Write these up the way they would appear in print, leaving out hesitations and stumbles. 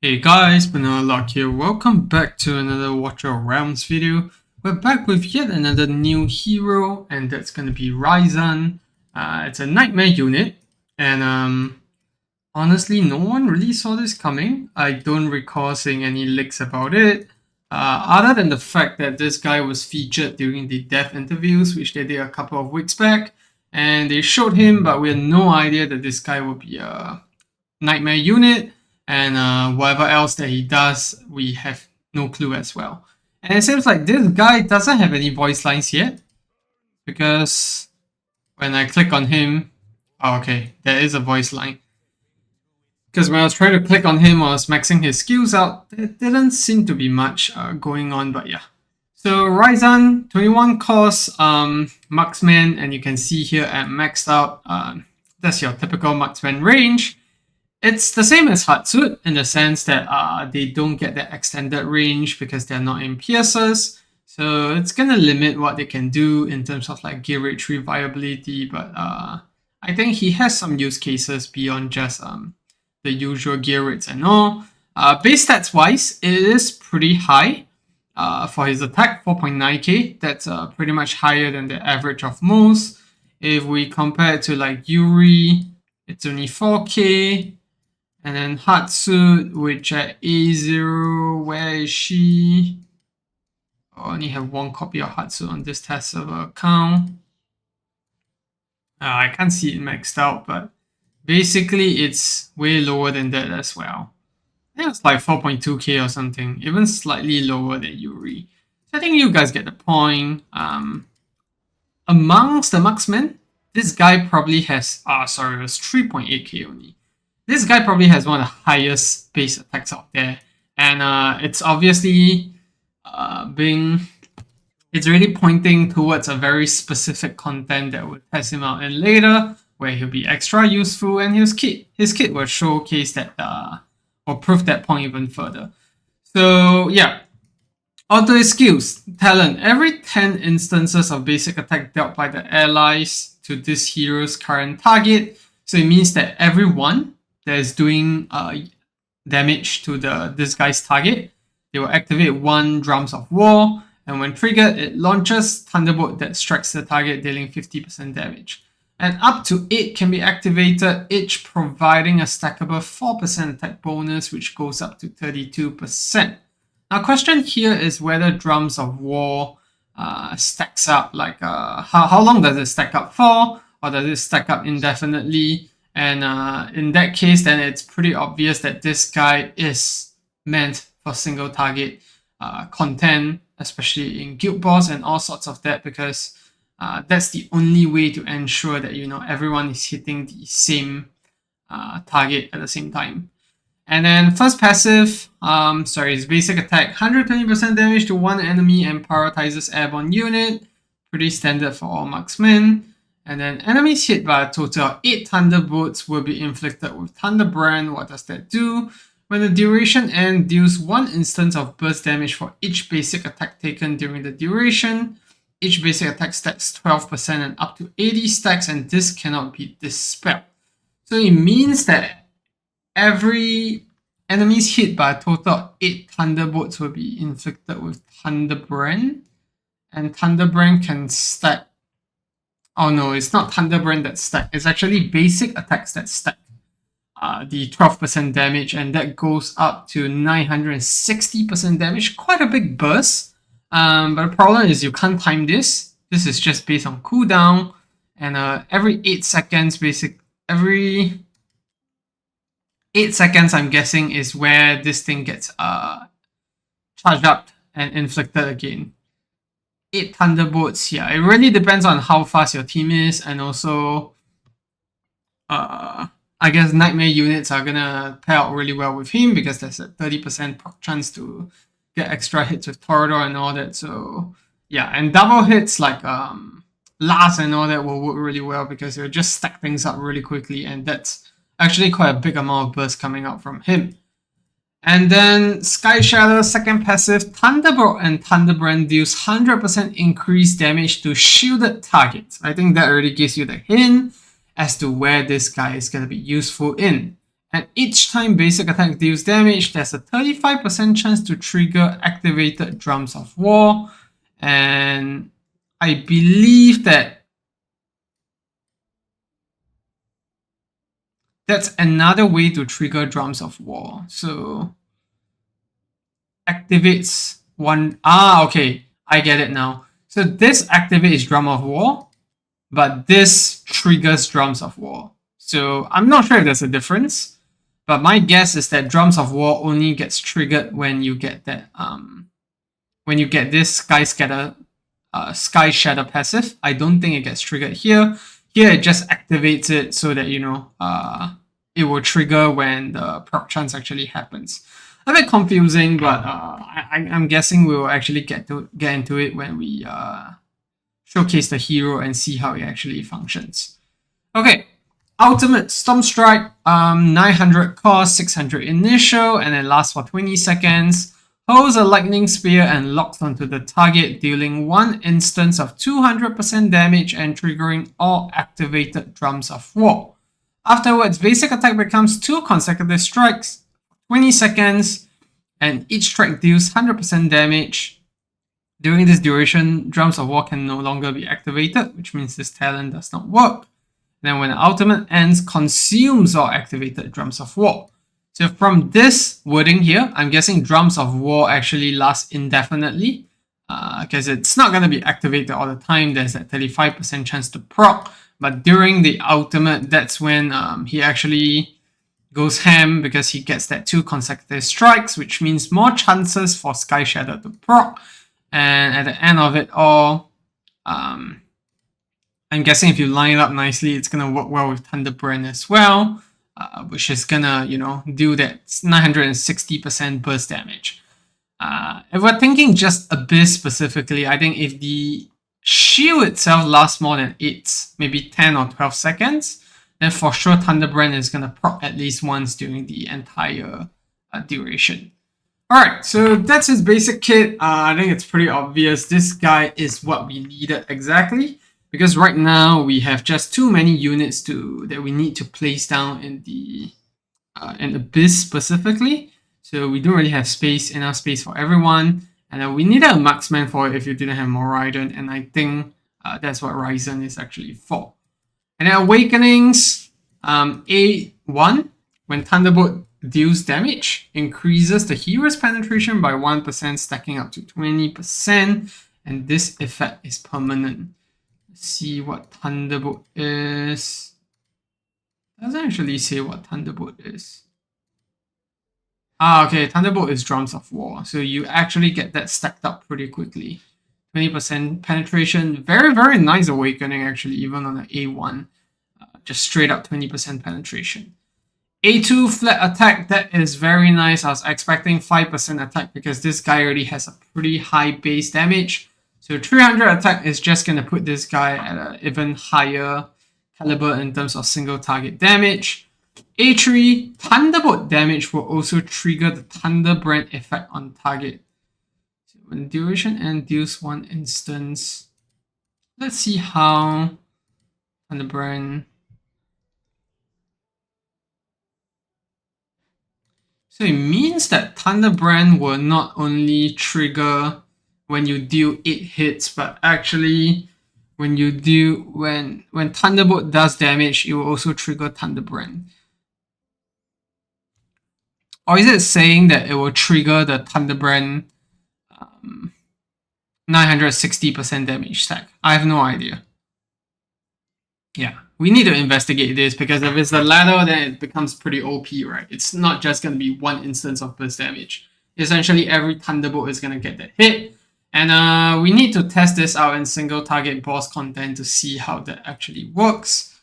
Hey guys, Banana Lock here. Welcome back to another Watcher of Realms video. We're back with yet another new hero, and that's gonna be Raizan. It's a nightmare unit, and honestly, no one really saw this coming. I don't recall seeing any leaks about it, other than the fact that this guy was featured during the death interviews, which they did a couple of weeks back, and they showed him, but we had no idea that this guy would be a nightmare unit. And whatever else that he does, we have no clue as well. And it seems like this guy doesn't have any voice lines yet, because when I click on him, okay, there is a voice line. Because when I was trying to click on him, I was maxing his skills out. There didn't seem to be much going on, but yeah. So Raizan, 21 cost, marksman, and you can see here at maxed out, that's your typical marksman range. It's the same as Hatsuit in the sense that they don't get that extended range because they're not in piercers. So it's gonna limit what they can do in terms of like gear rate reviability, but I think he has some use cases beyond just the usual gear rates and all. Base stats wise, it is pretty high. For his attack, 4.9k, that's pretty much higher than the average of most. If we compare it to like Yuri, it's only 4k. And then Hatsuit, which at A0, where is she? I only have one copy of Hatsuit on this test server account. I can't see it maxed out, but basically it's way lower than that as well. I think it's like 4.2k or something, even slightly lower than Yuri. So I think you guys get the point. Amongst the marksmen, this guy probably has, it was 3.8k only. This guy probably has one of the highest base attacks out there, and it's obviously it's really pointing towards a very specific content that will test him out in later, where he'll be extra useful, and his kit will showcase that or prove that point even further. So yeah, onto his skills. Talent. Every 10 instances of basic attack dealt by the allies to this hero's current target, so it means that everyone that is doing damage to this guy's target, they will activate 1 Drums of War, and when triggered, it launches Thunderbolt that strikes the target, dealing 50% damage. And up to 8 can be activated, each providing a stackable 4% attack bonus, which goes up to 32%. Now, question here is whether Drums of War stacks up, like how long does it stack up for, or does it stack up indefinitely? And in that case, then it's pretty obvious that this guy is meant for single target content, especially in guild boss and all sorts of that, because that's the only way to ensure that everyone is hitting the same target at the same time. And then first passive, his basic attack, 120% damage to one enemy and prioritizes airborne unit, pretty standard for all marksmen. And then enemies hit by a total of 8 Thunderbolts will be inflicted with Thunderbrand. What does that do? When the duration ends, deals 1 instance of burst damage for each basic attack taken during the duration. Each basic attack stacks 12% and up to 80 stacks, and this cannot be dispelled. So it means that every enemies hit by a total of 8 Thunderbolts will be inflicted with Thunderbrand. And Thunderbrand can stack. Oh no, it's not Thunderbrand that stack. It's actually basic attacks that stack the 12% damage, and that goes up to 960% damage. Quite a big burst. But the problem is you can't time this. This is just based on cooldown, and every 8 seconds, every 8 seconds, I'm guessing, is where this thing gets charged up and inflicted again. 8 Thunderbolts, yeah, it really depends on how fast your team is, and also I guess nightmare units are gonna pair out really well with him because there's a 30% proc chance to get extra hits with Torador and all that. So yeah, and double hits like Last and all that will work really well because it'll just stack things up really quickly, and that's actually quite a big amount of burst coming out from him. And then Sky Shadow, second passive, Thunderbolt and Thunderbrand deals 100% increased damage to shielded targets. I think that already gives you the hint as to where this guy is going to be useful in. And each time basic attack deals damage, there's a 35% chance to trigger activated Drums of War. And I believe that that's another way to trigger Drums of War. So activates one. Okay, I get it now. So this activates Drum of War, but this triggers Drums of War. So I'm not sure if there's a difference, but my guess is that Drums of War only gets triggered when you get that when you get this Sky Shatter passive. I don't think it gets triggered here. Here it just activates it so that it will trigger when the proc chance actually happens. A bit confusing, but I'm guessing we will actually get into it when we showcase the hero and see how it actually functions. Okay, ultimate Storm Strike, 900 cost, 600 initial, and then lasts for 20 seconds. Holds a lightning spear and locks onto the target, dealing 1 instance of 200% damage and triggering all activated Drums of War. Afterwards, basic attack becomes 2 consecutive strikes, 20 seconds, and each strike deals 100% damage. During this duration, Drums of War can no longer be activated, which means this talent does not work. Then when the ultimate ends, consumes all activated Drums of War. So from this wording here, I'm guessing Drums of War actually last indefinitely, because it's not going to be activated all the time. There's that 35% chance to proc, but during the ultimate, that's when he actually goes ham because he gets that 2 consecutive strikes, which means more chances for Sky Shadow to proc. And at the end of it all, I'm guessing if you line it up nicely, it's going to work well with Thunderbrand as well. Which is gonna, do that 960% burst damage. If we're thinking just Abyss specifically, I think if the shield itself lasts more than 8, maybe 10 or 12 seconds, then for sure Thunderbrand is gonna proc at least once during the entire duration. Alright, so that's his basic kit. I think it's pretty obvious. This guy is what we needed exactly. Because right now we have just too many units that we need to place down in the Abyss specifically. So we don't really have enough space for everyone. And we needed a marksman for it if you didn't have more Raizan. And I think that's what Raizan is actually for. And then Awakenings, A1, when Thunderbolt deals damage, increases the hero's penetration by 1%, stacking up to 20%. And this effect is permanent. See what Thunderbolt is. Doesn't actually say what Thunderbolt is. Okay, Thunderbolt is Drums of War, so you actually get that stacked up pretty quickly. 20% penetration, very, very nice awakening actually, even on the A1. Just straight up 20% penetration. A2 flat attack, that is very nice. I was expecting 5% attack because this guy already has a pretty high base damage. So 300 attack is just going to put this guy at an even higher caliber in terms of single target damage. A3, Thunderbolt damage will also trigger the Thunderbrand effect on target. So when duration ends, deals 1 instance. Let's see how Thunderbrand... So it means that Thunderbrand will not only trigger when you deal 8 hits, but actually when Thunderbolt does damage, it will also trigger Thunderbrand. Or is it saying that it will trigger the Thunderbrand 960% damage stack? I have no idea. Yeah, we need to investigate this because if it's the latter, then it becomes pretty OP, right? It's not just going to be 1 instance of burst damage. Essentially, every Thunderbolt is going to get that hit. And we need to test this out in single target boss content to see how that actually works.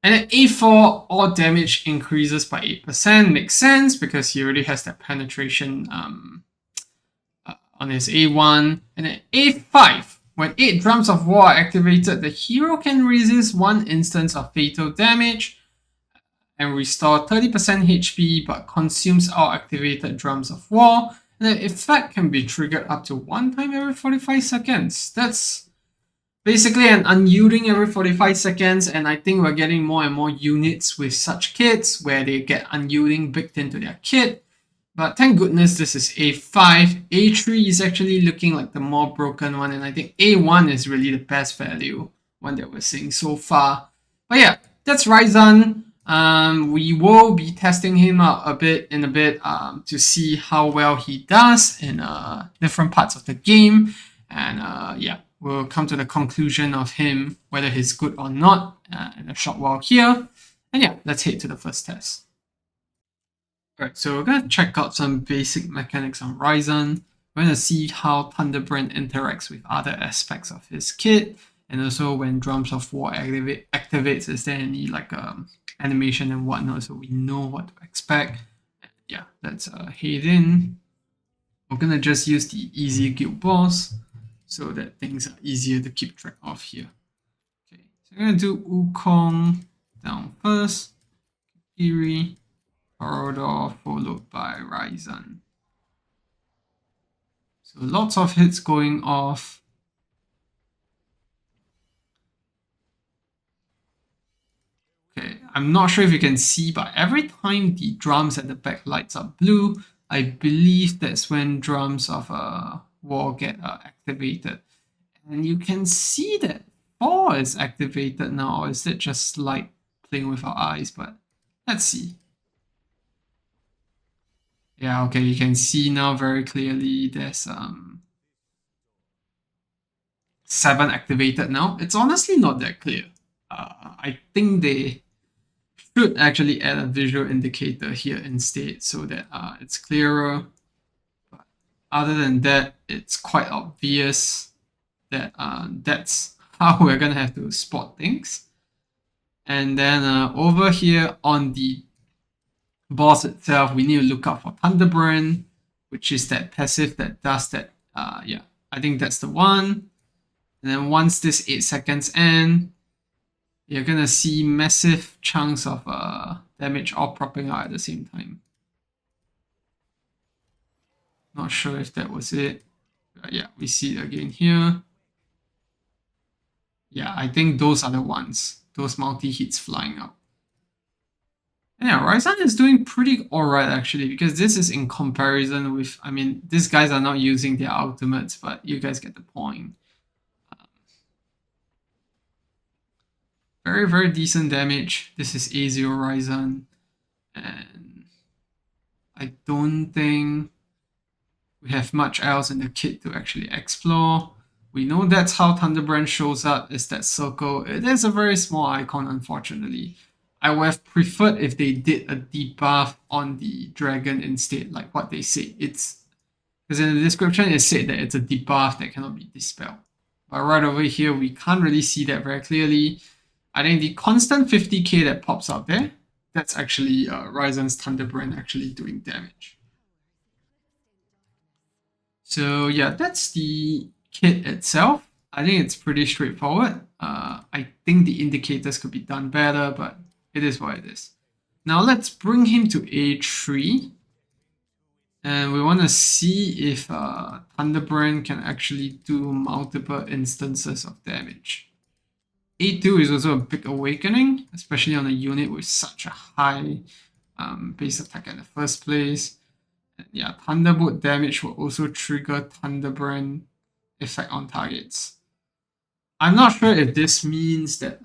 And then A4, all damage increases by 8%. Makes sense because he already has that penetration on his A1. And then A5, when 8 Drums of War are activated, the hero can resist 1 instance of fatal damage and restore 30% HP, but consumes all activated Drums of War. The effect can be triggered up to 1 time every 45 seconds. That's basically an unyielding every 45 seconds, and I think we're getting more and more units with such kits where they get unyielding baked into their kit. But thank goodness this is A5. A3 is actually looking like the more broken one, and I think A1 is really the best value one that we're seeing so far. But yeah, that's Raizan. We will be testing him out a bit to see how well he does in different parts of the game. And yeah, we'll come to the conclusion of him, whether he's good or not, in a short while here. And yeah, let's head to the first test. Alright, so we're going to check out some basic mechanics on Raizan. We're going to see how Thunderbrand interacts with other aspects of his kit, and also when Drums of War activates, is there any like animation and whatnot, so we know what to expect. Yeah, let's head in. We're going to just use the easy guild boss so that things are easier to keep track of here. Okay, so I'm going to do Wukong down first, Yuri, corridor followed by Raizan. So lots of hits going off. Okay, I'm not sure if you can see, but every time the drums at the back lights up blue, I believe that's when drums of war get activated. And you can see that 4 is activated now, or is it just light playing with our eyes? But let's see. Yeah, okay, you can see now very clearly there's 7 activated now. It's honestly not that clear. I think they should actually add a visual indicator here instead so that it's clearer. But other than that, it's quite obvious that that's how we're gonna have to spot things. And then over here on the boss itself, we need to look out for Thunderbrand, which is that passive that does that. Yeah, I think that's the one. And then once this 8 seconds end, you're gonna see massive chunks of damage all propping out at the same time. Not sure if that was it. Yeah, we see it again here. Yeah, I think those are the ones. Those multi-hits flying out. And yeah, Raizan is doing pretty alright actually, because this is in comparison with, I mean, these guys are not using their ultimates, but you guys get the point. Very, very decent damage. This is A0 Raizan. And I don't think we have much else in the kit to actually explore. We know that's how Thunderbrand shows up, is that circle. It is a very small icon, unfortunately. I would have preferred if they did a debuff on the dragon instead, like what they say. It's because in the description it said that it's a debuff that cannot be dispelled. But right over here, we can't really see that very clearly. I think the constant 50k that pops out there, that's actually Raizan's Thunderbrand actually doing damage. So yeah, that's the kit itself. I think it's pretty straightforward. I think the indicators could be done better, but it is what it is. Now let's bring him to A3. And we want to see if Thunderbrand can actually do multiple instances of damage. A2 is also a big awakening, especially on a unit with such a high base attack in the first place. And yeah, Thunderbolt damage will also trigger Thunderbrand effect on targets. I'm not sure if this means that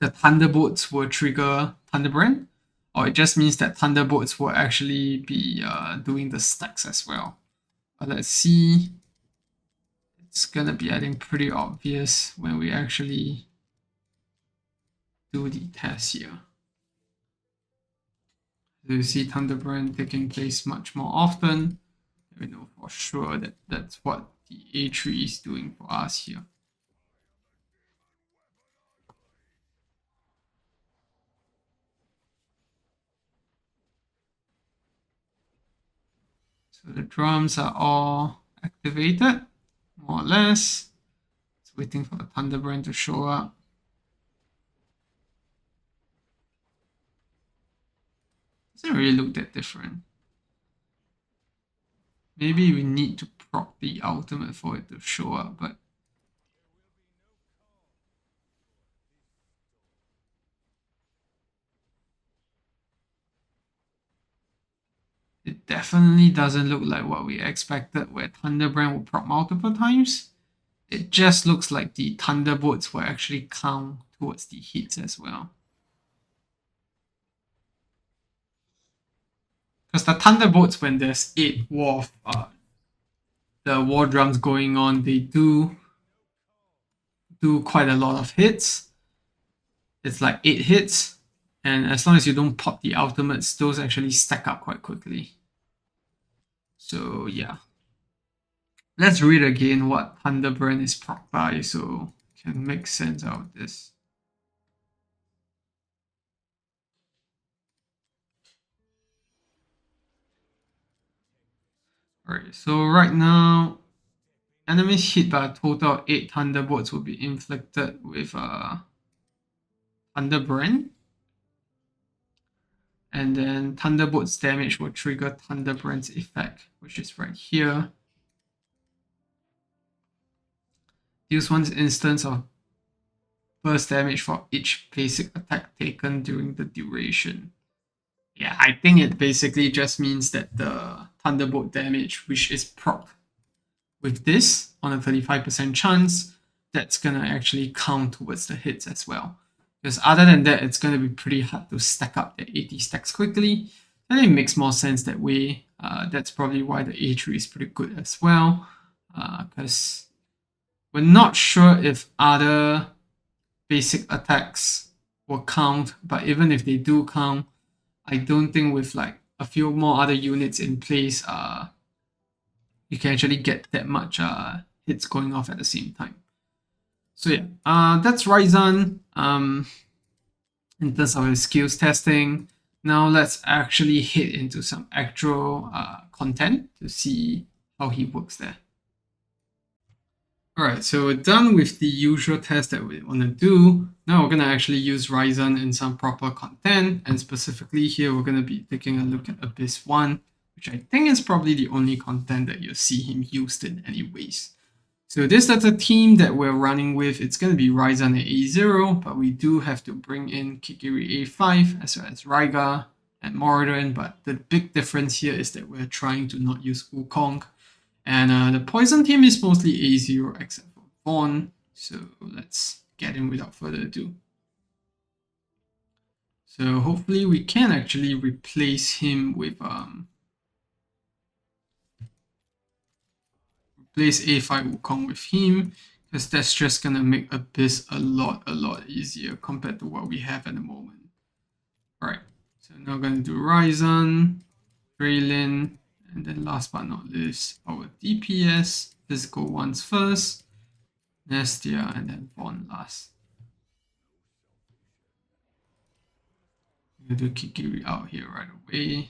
the Thunderbolts will trigger Thunderbrand, or it just means that Thunderbolts will actually be doing the stacks as well. But let's see. It's gonna be, I think, pretty obvious when we actually do the test here. So you see Thunderbrand taking place much more often. We know for sure that that's what the A3 is doing for us here. So the drums are all activated, more or less. It's waiting for the Thunderbrand to show up. Doesn't really look that different. Maybe we need to proc the ultimate for it to show up, but it definitely doesn't look like what we expected, where Thunderbrand will proc multiple times. It just looks like the Thunderbolts will actually count towards the hits as well. Because the Thunderbolts, when there's 8 the war drums going on, they do quite a lot of hits. It's like 8 hits, and as long as you don't pop the ultimates, those actually stack up quite quickly. So yeah. Let's read again what Thunderbrand is proc by so can make sense out of this. Alright, so right now, enemies hit by a total of 8 Thunderbolts will be inflicted with Thunderbrand. And then Thunderbolt's damage will trigger Thunderbrand's effect, which is right here. Use one instance of burst damage for each basic attack taken during the duration. Yeah, I think it basically just means that the Thunderbolt damage, which is proc with this on a 35% chance, that's gonna actually count towards the hits as well. Because other than that, it's gonna be pretty hard to stack up the 80 stacks quickly. And it makes more sense that way. That's probably why the A3 is pretty good as well. Because we're not sure if other basic attacks will count, but even if they do count, I don't think with like a few more other units in place, you can actually get that much hits going off at the same time. So yeah, that's Raizan in terms of his skills testing. Now let's actually hit into some actual content to see how he works there. Alright, so we're done with the usual test that we want to do. Now we're going to actually use Raizan in some proper content, and specifically here we're going to be taking a look at Abyss 1, which I think is probably the only content that you'll see him used in anyways. So this is the team that we're running with. It's going to be Raizan at A0, but we do have to bring in Kikiri A5 as well as Raiga and Moradin, but the big difference here is that we're trying to not use Wukong. And the poison team is mostly A0 except for Vaughn, so let's get in without further ado. So hopefully we can actually replace him with replace A5 Wukong with him, because that's just gonna make Abyss a lot easier compared to what we have at the moment. Alright, so now I'm gonna do Raizan, Draylin, and then last but not least, our DPS, physical ones first, Nestia, and then Vaughn last. I'm going to do Kikiri out here right away.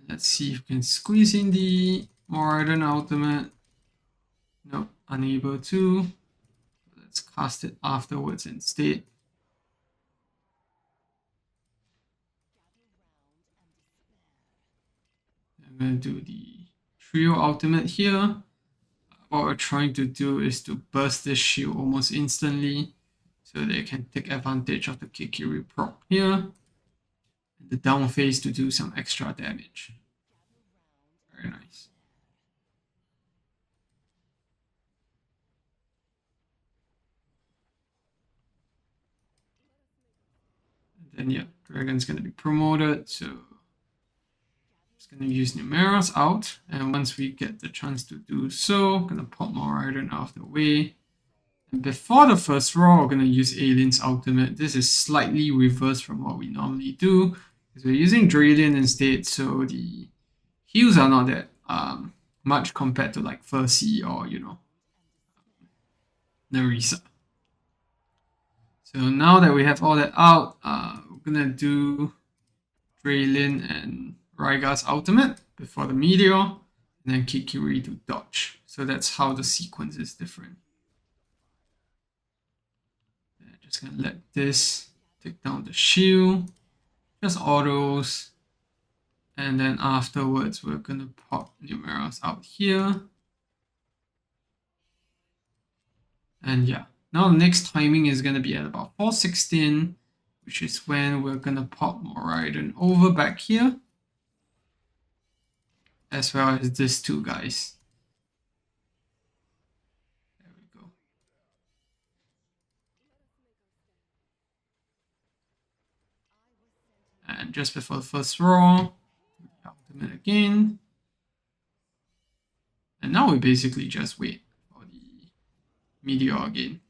Let's see if we can squeeze in the Moradin ultimate. Nope, unable to. Let's cast it afterwards instead. I'm going to do the trio ultimate here. What we're trying to do is to burst this shield almost instantly so they can take advantage of the Kikiri proc here. And the down phase to do some extra damage. Very nice. And then yeah, Dragon's going to be promoted, so going to use Numeros out, and once we get the chance to do so, going to pop Moradin out of the way. And before the first roll, we're going to use Alien's ultimate. This is slightly reversed from what we normally do, because we're using Draylin instead, so the heals are not that much compared to like Percy or, you know, Nerissa. So now that we have all that out, we're going to do Draylin and Raiga's ultimate before the meteor, and then Kikiri to dodge. So that's how the sequence is different. And just gonna let this take down the shield, just autos, and then afterwards we're gonna pop Numeros out here. And yeah, now the next timing is gonna be at about 4:16. which is when we're gonna pop Raizan over back here, as well as these two guys. There we go. And just before the first roll, ultimate again. And now we basically just wait for the meteor again.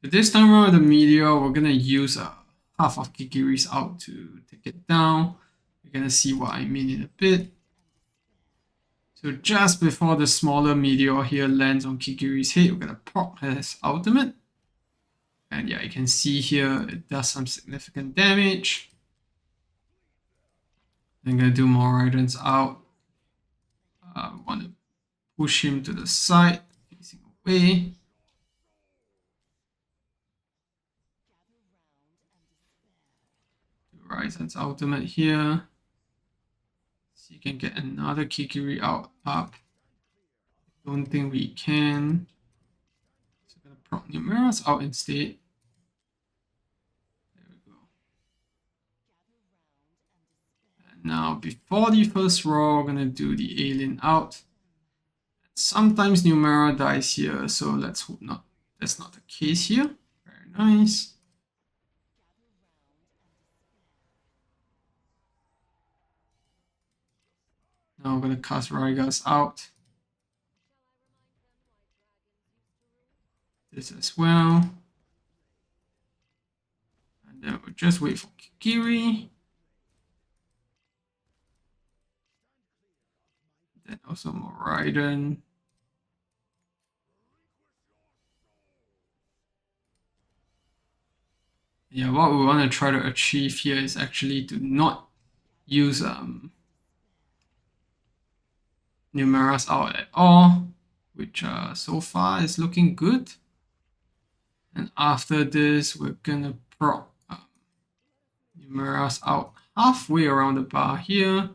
So this time around the meteor, we're gonna use half of Kikiri's out to take it down. You're gonna see what I mean in a bit. So just before the smaller meteor here lands on Kikiri's head, we're gonna proc his ultimate. And yeah, you can see here it does some significant damage. I'm gonna do more Raizans out. Want to push him to the side, facing away. Do Raizan's ultimate here. So you can get another Kikiri out up. Don't think we can. So I'm gonna proc Numera's out instead. There we go. And now before the first roll, we're gonna do the alien out. Sometimes Numera dies here, so let's hope not. That's not the case here. Very nice. Now we're gonna cast Raigas out. This as well. And then we'll just wait for Kikiri. Then also more Raizan. Yeah, what we want to try to achieve here is actually to not use Numera's out at all, which so far is looking good. And after this, we're gonna proc Numera's out halfway around the bar here.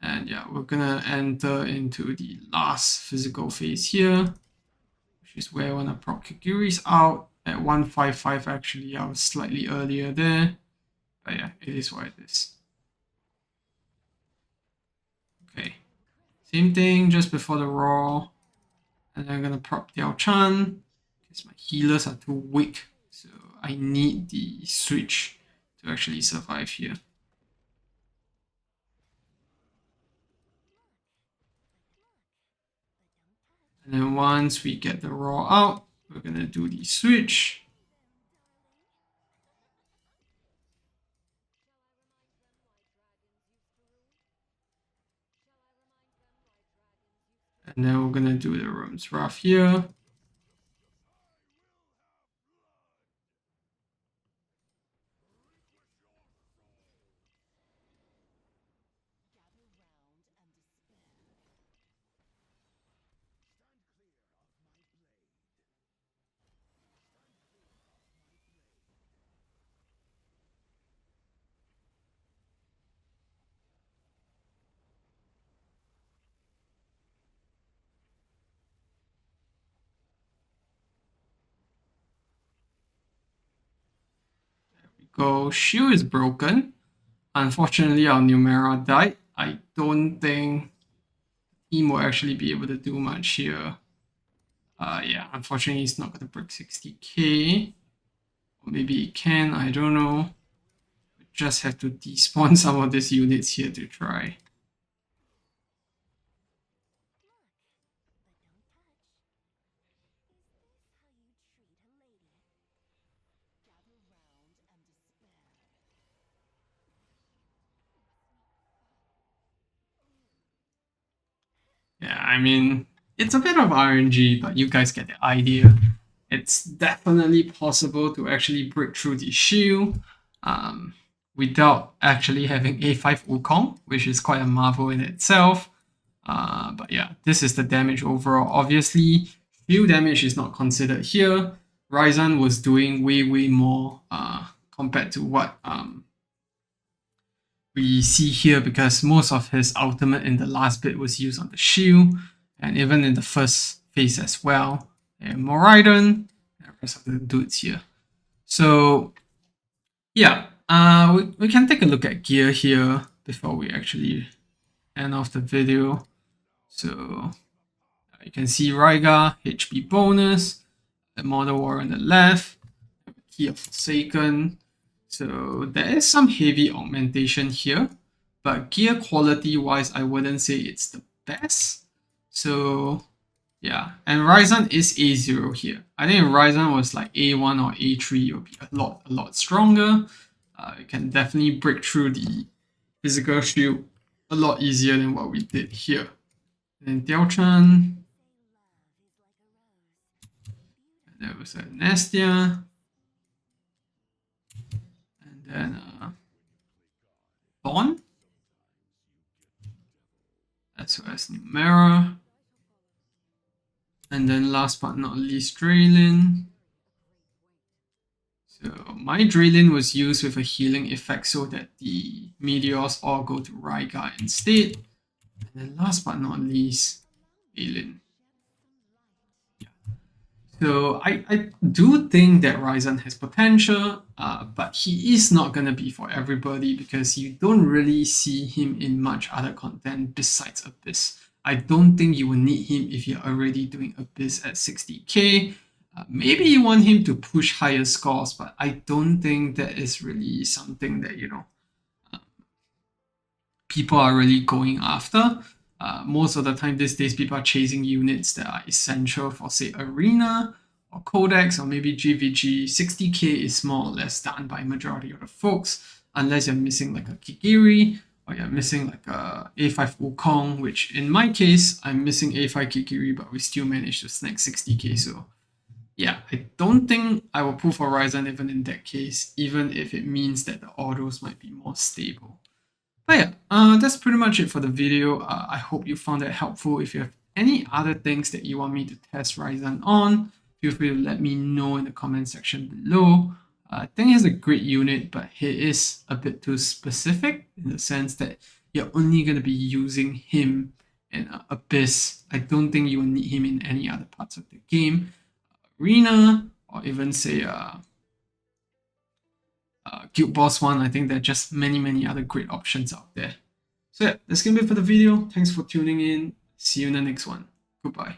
And yeah, we're gonna enter into the last physical phase here, which is where I wanna proc Kikiri's out at 155. Actually, I was slightly earlier there, but yeah, it is what it is. Okay, same thing just before the roll, and then I'm gonna proc Diao Chan because my healers are too weak, so I need the switch to actually survive here. And then once we get the roll out, we're gonna do the switch. And then we're gonna do the Room's Wrath here. Go, shield is broken. Unfortunately, our Numera died. I don't think the team will actually be able to do much here. Yeah, unfortunately, it's not going to break 60k. Or maybe it can, I don't know. We just have to despawn some of these units here to try. Yeah, I mean, it's a bit of RNG, but you guys get the idea. It's definitely possible to actually break through the shield without actually having A5 Wukong, which is quite a marvel in itself. But yeah, this is the damage overall. Obviously, shield damage is not considered here. Raizan was doing way more compared to what we see here, because most of his ultimate in the last bit was used on the shield, and even in the first phase as well. And more Raizan, and the rest of the dudes here. So Yeah, we can take a look at gear here before we actually end off the video. So you can see Raiga, HP bonus, the Model War on the left, Key of Forsaken. So there is some heavy augmentation here, but gear quality wise, I wouldn't say it's the best. So yeah, and Raizan is A0 here. I think if Raizan was like A1 or A3, it would be a lot stronger. It can definitely break through the physical shield a lot easier than what we did here. And Diao-chan, there was a Nestia, and then Dawn, as well as Numera, and then last but not least Draylin. So my Draylin was used with a healing effect so that the meteors all go to Raiga instead. And then last but not least, Aelin. So I do think that Raizan has potential, but he is not going to be for everybody because you don't really see him in much other content besides Abyss. I don't think you will need him if you're already doing Abyss at 60k. Maybe you want him to push higher scores, but I don't think that is really something that, people are really going after. Most of the time these days, people are chasing units that are essential for, say, Arena or Codex or maybe GVG. 60k is more or less done by majority of the folks, unless you're missing like a Kigiri or you're missing like a A5 Wukong, which in my case, I'm missing A5 Kigiri, but we still managed to snag 60k. So yeah, I don't think I will pull for Raizan even in that case, even if it means that the autos might be more stable. But yeah, that's pretty much it for the video. I hope you found that helpful. If you have any other things that you want me to test Raizan on, feel free to let me know in the comment section below. I think he's a great unit, but he is a bit too specific in the sense that you're only going to be using him in Abyss. I don't think you will need him in any other parts of the game. Arena, or even say Guild Boss 1, I think there are just many other great options out there. So yeah, that's gonna be it for the video. Thanks for tuning in. See you in the next one. Goodbye.